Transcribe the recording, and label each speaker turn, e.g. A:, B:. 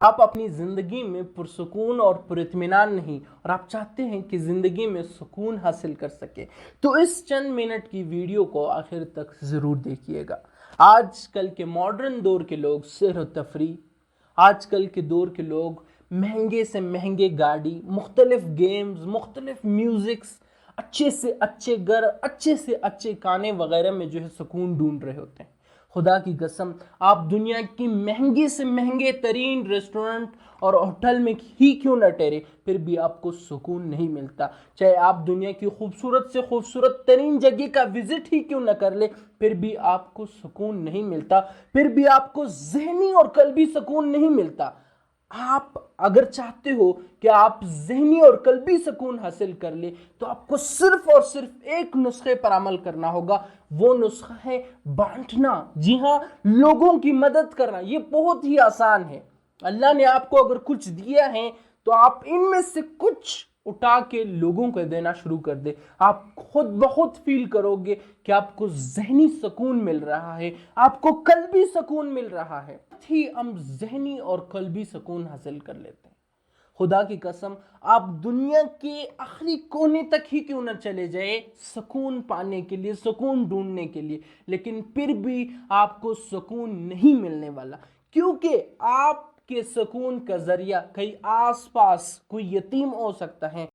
A: آپ اپنی زندگی میں پرسکون اور پراطمینان نہیں، اور آپ چاہتے ہیں کہ زندگی میں سکون حاصل کر سکے، تو اس چند منٹ کی ویڈیو کو آخر تک ضرور دیکھیے گا۔ آج کل کے ماڈرن دور کے لوگ سیر و تفریح، آج کل کے دور کے لوگ مہنگے سے مہنگے گاڑی، مختلف گیمز، مختلف میوزکس، اچھے سے اچھے گھر، اچھے سے اچھے کھانے وغیرہ میں جو ہے سکون ڈھونڈ رہے ہوتے ہیں۔ خدا کی قسم، آپ دنیا کی مہنگے سے مہنگے ترین ریسٹورنٹ اور ہوٹل میں ہی کیوں نہ ٹھہرے، پھر بھی آپ کو سکون نہیں ملتا۔ چاہے آپ دنیا کی خوبصورت سے خوبصورت ترین جگہ کا وزٹ ہی کیوں نہ کر لے، پھر بھی آپ کو سکون نہیں ملتا، پھر بھی آپ کو ذہنی اور قلبی سکون نہیں ملتا۔ آپ اگر چاہتے ہو کہ آپ ذہنی اور قلبی سکون حاصل کر لیں، تو آپ کو صرف اور صرف ایک نسخے پر عمل کرنا ہوگا۔ وہ نسخہ ہے بانٹنا۔ جی ہاں، لوگوں کی مدد کرنا۔ یہ بہت ہی آسان ہے۔ اللہ نے آپ کو اگر کچھ دیا ہے تو آپ ان میں سے کچھ اٹھا کے لوگوں کو دینا شروع کر دے۔ آپ خود بخود فیل کرو گے کہ آپ کو ذہنی سکون مل رہا ہے، آپ کو قلبی سکون مل رہا ہے۔ ہی ہم ذہنی اور قلبی سکون حاصل کر لیتے ہیں۔ خدا کی قسم، آپ دنیا کے آخری کونے تک ہی کیوں نہ چلے جائے سکون پانے کے لیے، سکون ڈھونڈنے کے لیے، لیکن پھر بھی آپ کو سکون نہیں ملنے والا، کیونکہ آپ کے سکون کا ذریعہ کہیں آس پاس کوئی یتیم ہو سکتا ہے۔